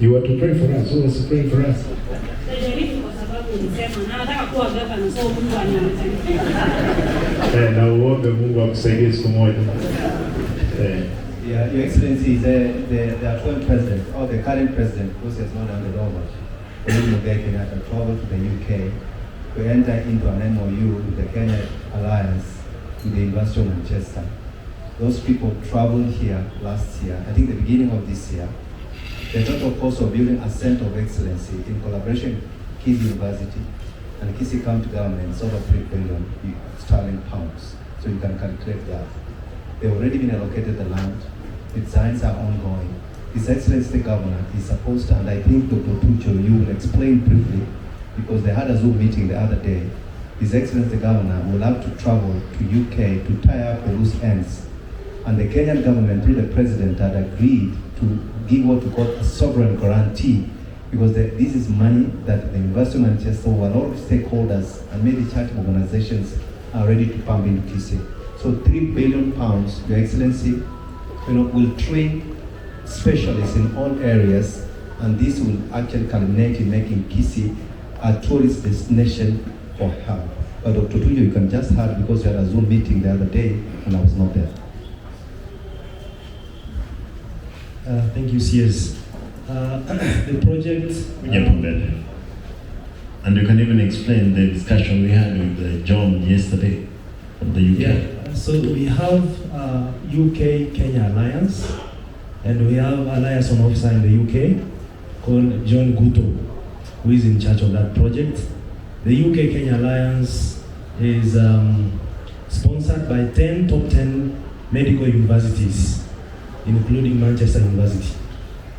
You want to pray for us? Who wants to pray for us? Na uombe Mungu akusaidie siku moja. Yeah, Your Excellency, the actual president, or the current president, who has not handed over, to travel to the UK to enter into an MOU with the Kenya Alliance with the University of Manchester. Those people traveled here last year, I think the beginning of this year. The total cost of building a center of excellency in collaboration with Kisii University and Kisii County government is over 3 billion sterling pounds. So you can calculate that. They've already been allocated the land. The designs are ongoing. His Excellency the Governor is supposed to, and I think Dr. Tucho, you will explain briefly, because they had a Zoom meeting the other day. His Excellency the Governor will have to travel to UK to tie up the loose ends. And the Kenyan government, through the President, had agreed to give what we call a sovereign guarantee, because this is money that the University of Manchester, who are all stakeholders and many charitable organizations, are ready to pump into Kisii. So 3 billion pounds, Your Excellency, will train specialists in all areas, and this will actually culminate in making Kisii a tourist destination for health. But Dr. Tujo, you can just heard, because we had a Zoom meeting the other day and I was not there. Thank you, CS. The project... And you can even explain the discussion we had with John yesterday from the UK. Yeah, so we have UK-Kenya Alliance, and we have alliance on officer in the UK called John Guto, who is in charge of that project. The UK-Kenya Alliance is sponsored by 10 top 10 medical universities, including Manchester University.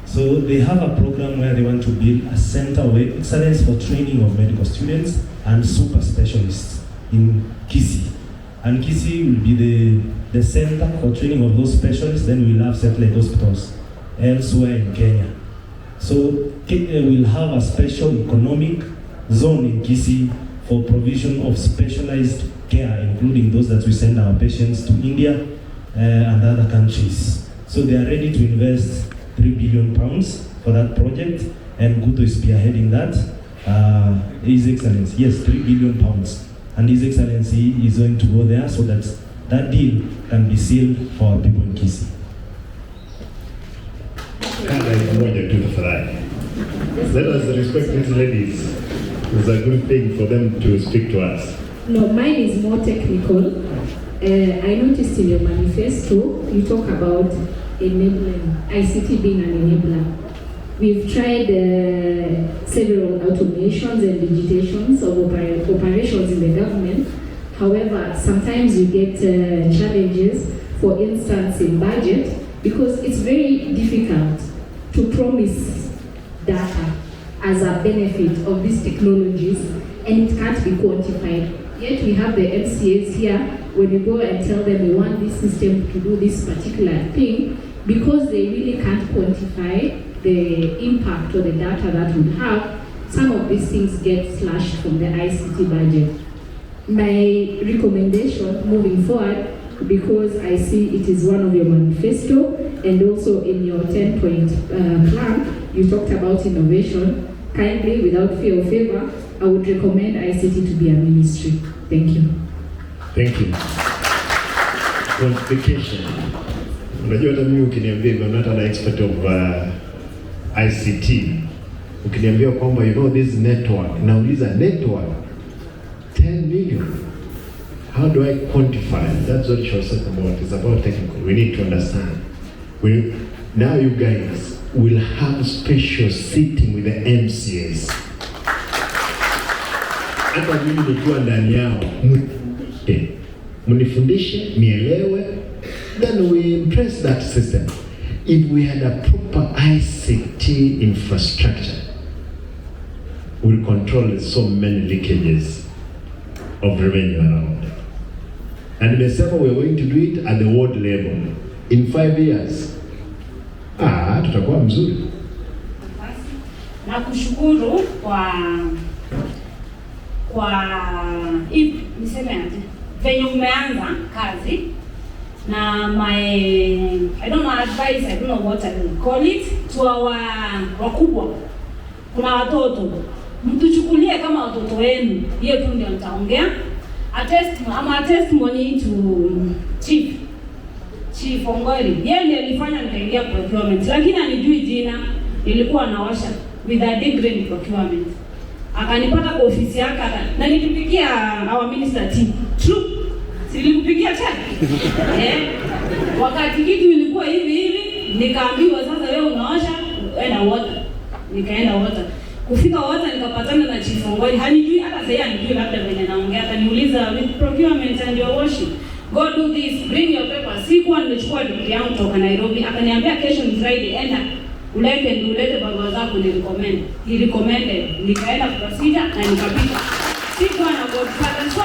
So they have a program where they want to build a center of excellence for training of medical students and super specialists in Kisii. And Kisii will be the center for training of those specialists. Then we'll have satellite hospitals elsewhere in Kenya. So we'll have a special economic zone in Kisii for provision of specialized care, including those that we send our patients to India and other countries. So they are ready to invest 3 billion pounds for that project, and Guto is spearheading that. His Excellency, yes, 3 billion pounds. And His Excellency is going to go there so that that deal can be sealed for our people in Kisii. Let us respect these ladies. It's a good thing for them to speak to us. No, mine is more technical. I noticed in your manifesto, you talk about enabling, ICT being an enabler. We've tried several automations and digitations of operations in the government. However, sometimes you get challenges, for instance, in budget, because it's very difficult to promise data as a benefit of these technologies, and it can't be quantified. Yet we have the MCAs here, when you go and tell them we want this system to do this particular thing, because they really can't quantify the impact or the data that would have, some of these things get slashed from the ICT budget. My recommendation moving forward, because I see it is one of your manifesto, and also in your 10-point plan, you talked about innovation. Kindly, without fear or favor, I would recommend ICT to be a ministry. Thank you. Thank you. Qualification. Unajua hata mimi ukiniambia I'm not an expert of ICT. Ukiniambia kwamba you know this network, nauliza network 10 million. How do I quantify? That's what she was talking about. It's about technical. We need to understand. Now you guys will have special sitting with the MCAs. Hata mimi nikiwa ndani yao, mnifundishe, nielewe, then we impress that system. If we had a proper ICT infrastructure, we'll control so many leakages of revenue around. And nimesema we're going to do it at the ward level. In 5 years, tutakuwa mzuri. Na kushukuru kwa niseme venye umeanza kazi, na I don't know advice, I don't know what I will call it, to our wakubwa. Kuna watoto, mtuchukulie kama watoto wenu. Hiyo tu ndio nitaongea. A testimony to Chief Ongori. Yeye ndiye alifanya nikaingia procurement, lakini anijui jina. Nilikuwa naosha with a degree in procurement. Akanipata kwa ofisi yake na nilipigia our minister team. True. Silimpigia tena. Wakati kitu ilikuwa hivi, nikaambiwa sasa wewe unaosha, enda water. Nikaenda water. Kufika water nikapatana na Chief Ongori. Hanijui hata sasa anijui labda venye naongea. Akaniuliza with procurement and your washing. Go do this, bring your papers. Sikuwa nimechukua degree yangu kutoka Nairobi. Akaniambia kesho ni Friday, enda ulete barua zako ni recommend. He recommended. Nikaenda procedure na nikapita. Sikuwa na godfather. So,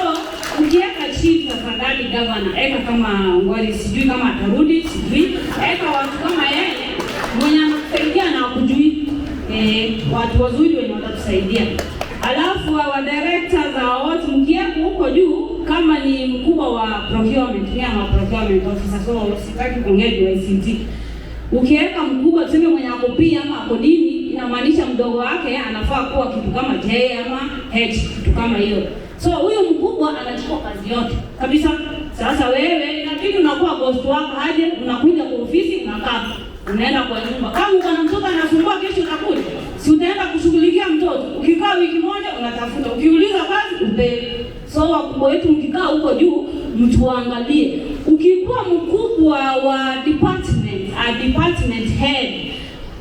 ukiweka chief tafadhali governor, eka kama Ongori, sijui kama atarudi, sijui. Eka watu kama yeye, mwenye anakusaidia na kujui. Watu wazuri wenye watatusaidia. Alafu wa directors hao wote mkieko huko juu, kama ni mkubwa wa procurement, ni ama procurement officer, so sitaki kuongea juu ICT. Ukiweka mkubwa tuseme mwenye ako pia ama ako dini, inamaanisha mdogo wake anafaa kuwa kitu kama J ama H, kitu kama hiyo. So huyo mkubwa anachukua kazi yote kabisa. Sasa wewe inabidi unakuwa ghost wako, haje unakuja kwa ofisi unakaa, unaenda kwa nyumba. Kama uko na mtoto anasumbua, kesho utakuja, si utaenda kushughulikia mtoto. Ukikaa wiki moja unatafuta, ukiuliza kazi upewe. So wakubwa wetu mkikaa huko juu, mtuangalie. Ukikuwa mkubwa wa department head,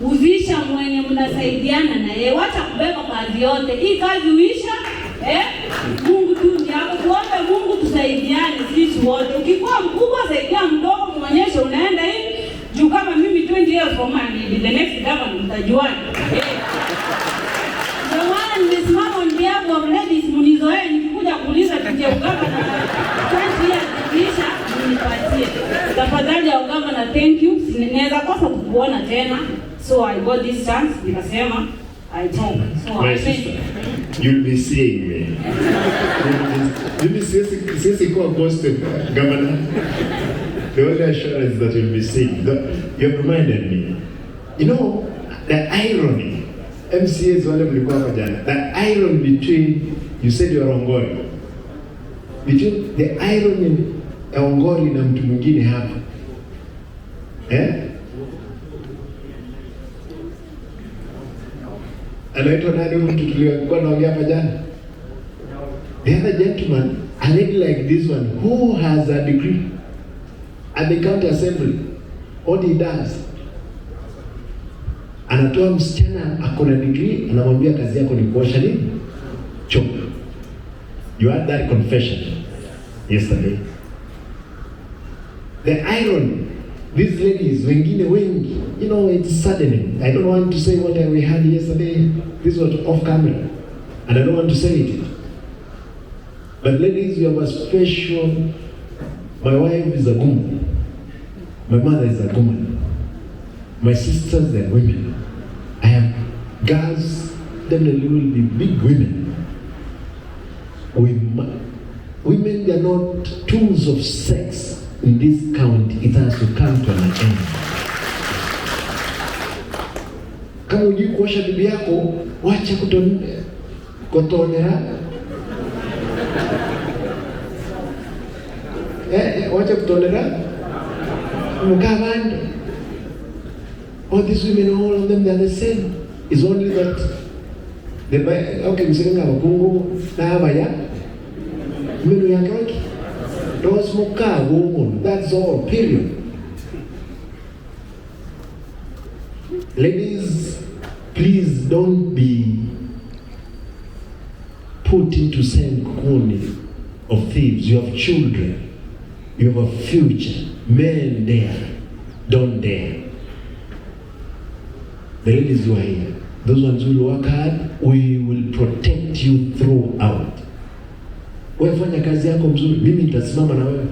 uzisha mwenye mnasaidiana na yeye, wacha kubeba kazi yote. Hii kazi uisha, Mungu tu ndiye akuombe, Mungu tusaidiane sisi wote. Ukikuwa mkubwa saidia mdogo, muonyeshe unaenda hivi. Juu kama mimi 20 years from now, the next government mtajuana. Nimesimama on behalf of ladies, munizoee nikikuja kuuliza tuje ugavana 20 years kisha mnipatie. Tafadhali ya ugavana, thank you. Ninaweza kosa kukuona tena. So I got this chance, nikasema I talk. So my sister, you'll be seeing me. You'll be seeing kwa ghosted governor. The only assurance that you'll be seeing. You have reminded me. You know, the irony. MCAs wale mlikuwa hapa jana. The irony between, you said you're Ongori. Between the irony ya Ongori na mtu mwingine hapa. Anaitwa nani mtu tuliokuwa naongea hapa jana? The other gentleman, a lady like this one, who has a degree at the county assembly. What he does, anatoa msichana akona degree, anamwambia kazi yako ni kuosha nini? Choo. You had that confession yesterday. The irony, these ladies, wengine wengi, you know, it's saddening. I don't want to say what we had yesterday. This was off camera, and I don't want to say it. But ladies, you have a special. My wife is a woman. My mother is a woman. My sisters are women. I have girls, definitely will be big women. Women are not tools of sex in this county. It has to come to an end. Kama hujui kuosha bibi yako, wacha kutonera. Wacha kutonera. Mukavande. All these women, all of them, they are the same. It's only that okay, msiringa wakungu na habaya. Minu ya kaki. Those muka woman. That's all. Period. Ladies, please don't be put into same cocoon of thieves. You have children. You have a future. Men dare. Don't dare. The ladies who are here, those ones who will work hard, we will protect you throughout. Wewe fanya kazi yako mzuri, mimi nitasimama na wewe.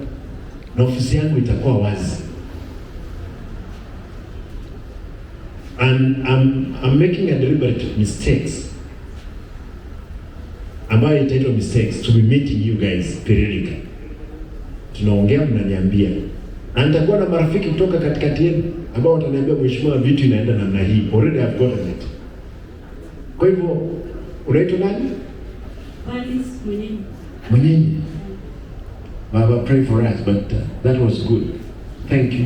Na ofisi yangu itakuwa wazi. And I'm making a deliberate mistakes. Ambayo mistakes to be meeting you guys periodically. Tunaongea mnaniambia. Na nitakuwa na marafiki kutoka katikati yenu ambao wataniambia mheshimiwa, vitu inaenda namna hii. Already I've gotten it. Kwa hivyo unaitwa nani? Alice Mwenyenyi. Mwenyenyi. Baba, pray for us, but that was good. Thank you.